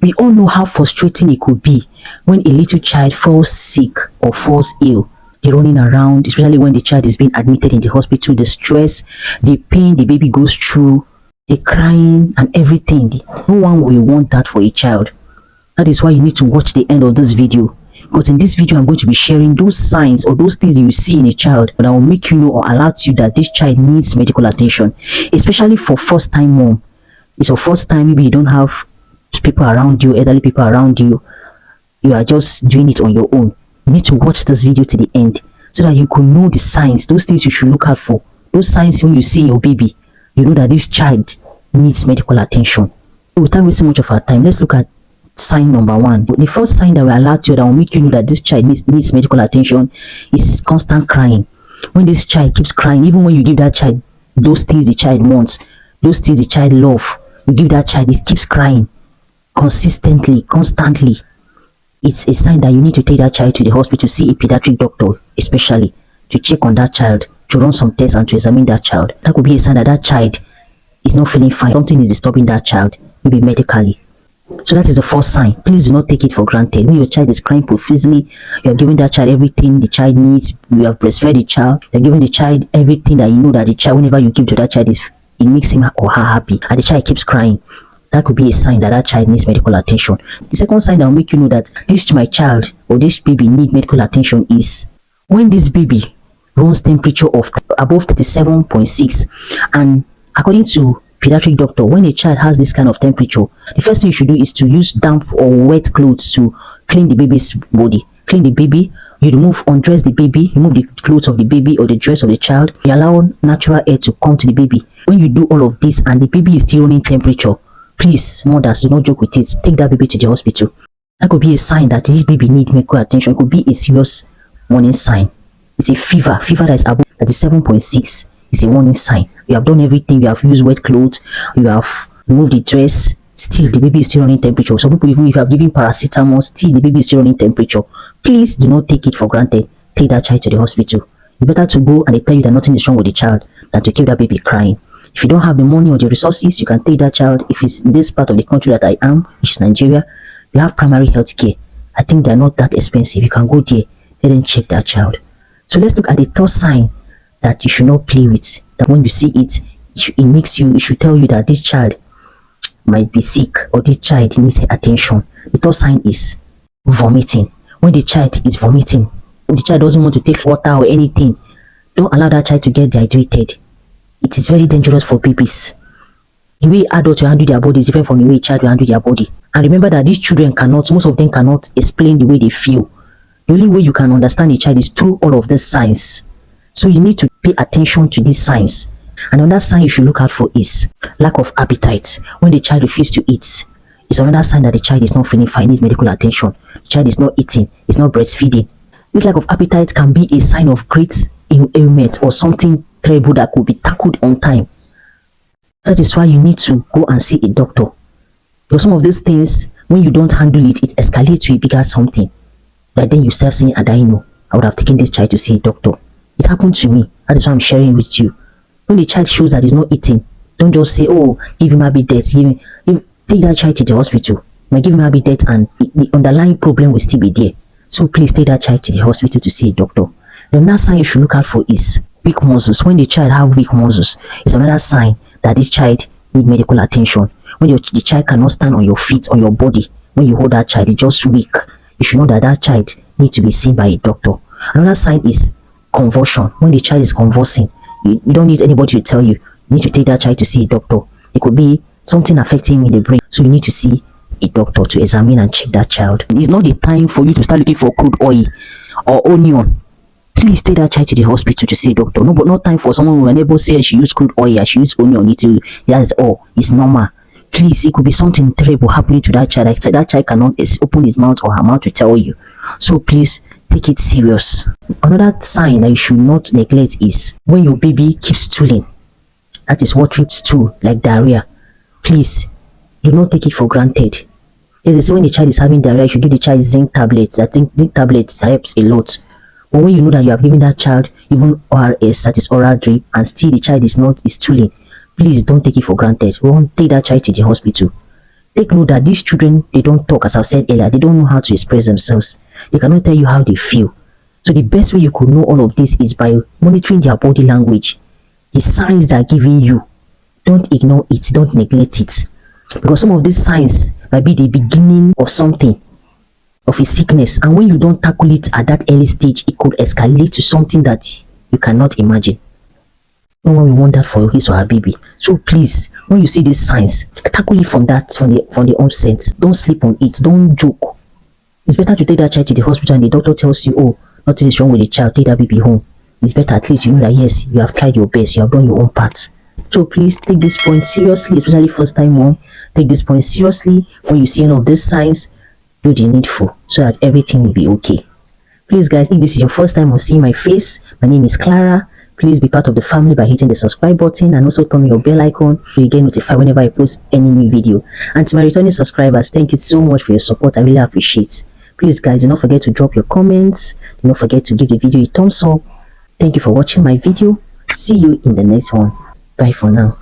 We all know how frustrating it could be when a little child falls sick or falls ill. They're running around, especially when the child is being admitted in the hospital, the stress, the pain the baby goes through, the crying and everything. No one will want that for a child. That is why you need to watch the end of this video, because in this video I'm going to be sharing those signs or those things you see in a child that will make you know or alert you that this child needs medical attention, especially for first time mom. It's your first time, maybe you don't have people around you, elderly people around you, you are just doing it on your own. You need to watch this video to the end so that you can know the signs, those things you should look out for. Those signs when you see your baby, you know that this child needs medical attention. So without wasting much of our time, let's look at sign number 1. The first sign that will alert you, that will make you know that this child needs medical attention, is constant crying. When this child keeps crying, even when you give that child those things the child wants, those things the child loves, you give that child, it keeps crying consistently, constantly, it's a sign that you need to take that child to the hospital to see a pediatric doctor, especially to check on that child, to run some tests and to examine that child. That could be a sign that that child is not feeling fine. Something is disturbing that child, maybe medically. So that is the first sign. Please do not take it for granted. When your child is crying profusely, you are giving that child everything the child needs. You have breastfed the child. You are giving the child everything that you know that the child, whenever you give to that child, it makes him or her happy, and the child keeps crying. That could be a sign that that child needs medical attention. The second sign that will make you know that this my child or this baby need medical attention is when this baby runs temperature of above 37.6, and according to pediatric doctor, when a child has this kind of temperature, the first thing you should do is to use damp or wet clothes to clean the baby's body. Clean the baby, you undress the baby, remove the clothes of the baby or the dress of the child. You allow natural air to come to the baby. When you do all of this and the baby is still running temperature, please, mothers, do not joke with it. Take that baby to the hospital. That could be a sign that this baby needs medical attention. It could be a serious warning sign. It's a fever that is above 37.6. It's a warning sign. You have done everything. You have used wet clothes. You have removed the dress. Still, the baby is still running temperature. Some people, even if you have given paracetamol, still the baby is still running temperature. Please do not take it for granted. Take that child to the hospital. It's better to go and they tell you that nothing is wrong with the child than to keep that baby crying. If you don't have the money or the resources, you can take that child. If it's this part of the country that I am, which is Nigeria, you have primary health care. I think they're not that expensive. You can go there, let them check that child. So let's look at the third sign that you should not play with. That when you see it, it should tell you that this child might be sick or this child needs attention. The third sign is vomiting. When the child is vomiting, when the child doesn't want to take water or anything, don't allow that child to get dehydrated. It is very dangerous for babies. The way adults will handle their body is different from the way a child will handle their body. And remember that these children most of them cannot explain the way they feel. The only way you can understand a child is through all of these signs. So you need to pay attention to these signs. And another sign you should look out for is lack of appetite. When the child refuses to eat, it's another sign that the child is not feeling fine, needs medical attention. The child is not eating, is not breastfeeding. This lack of appetite can be a sign of great ailment or something terrible that could be tackled on time. That is why you need to go and see a doctor. Because some of these things, when you don't handle it, it escalates to a bigger something. But then you start saying, I know, I would have taken this child to see a doctor. It happened to me. That is why I'm sharing with you. When the child shows that he's not eating, don't just say, oh, give him habitat. Take that child to the hospital. You might give him habitat and the underlying problem will still be there. So please take that child to the hospital to see a doctor. The another sign you should look out for is weak muscles. When the child has weak muscles, it's another sign that this child needs medical attention. When the child cannot stand on your feet, on your body, when you hold that child, it's just weak. You should know that that child needs to be seen by a doctor. Another sign is convulsion. When the child is convulsing, you don't need anybody to tell you. You need to take that child to see a doctor. It could be something affecting in the brain. So you need to see a doctor to examine and check that child. It's not the time for you to start looking for crude oil or onion. Please take that child to the hospital to see a doctor. No, but no time for someone who when neighbor says she use crude oil, she use onion. That's all. It's normal. Please, it could be something terrible happening to that child. Like that child cannot open his mouth or her mouth to tell you. So please take it serious. Another sign that you should not neglect is when your baby keeps stooling. That is watery stool, like diarrhea. Please do not take it for granted. Yes, they say when the child is having diarrhea, you should give the child zinc tablets. I think zinc tablets helps a lot. But when you know that you have given that child even ORS, that is oral drip, and still the child is stooling, please don't take it for granted. Take that child to the hospital. Take note that these children, they don't talk, as I said earlier, they don't know how to express themselves. They cannot tell you how they feel. So the best way you could know all of this is by monitoring their body language, the signs they are giving you. Don't ignore it, don't neglect it. Because some of these signs might be the beginning of something, of a sickness. And when you don't tackle it at that early stage, it could escalate to something that you cannot imagine. No one will want that for his or her baby. So please, when you see these signs, tackle it from the onset. Don't sleep on it. Don't joke. It's better to take that child to the hospital and the doctor tells you, oh, nothing is wrong with the child, take that baby home. It's better, at least you know that yes, you have tried your best, you have done your own part. So please take this point seriously, especially first time mom. Take this point seriously. When you see any of these signs, do the needful so that everything will be okay. Please guys, if this is your first time on seeing my face, my name is Clara. Please be part of the family by hitting the subscribe button and also turn on your bell icon so you get notified whenever I post any new video. And to my returning subscribers, thank you so much for your support. I really appreciate it. Please guys, do not forget to drop your comments. Do not forget to give the video a thumbs up. Thank you for watching my video. See you in the next one. Bye for now.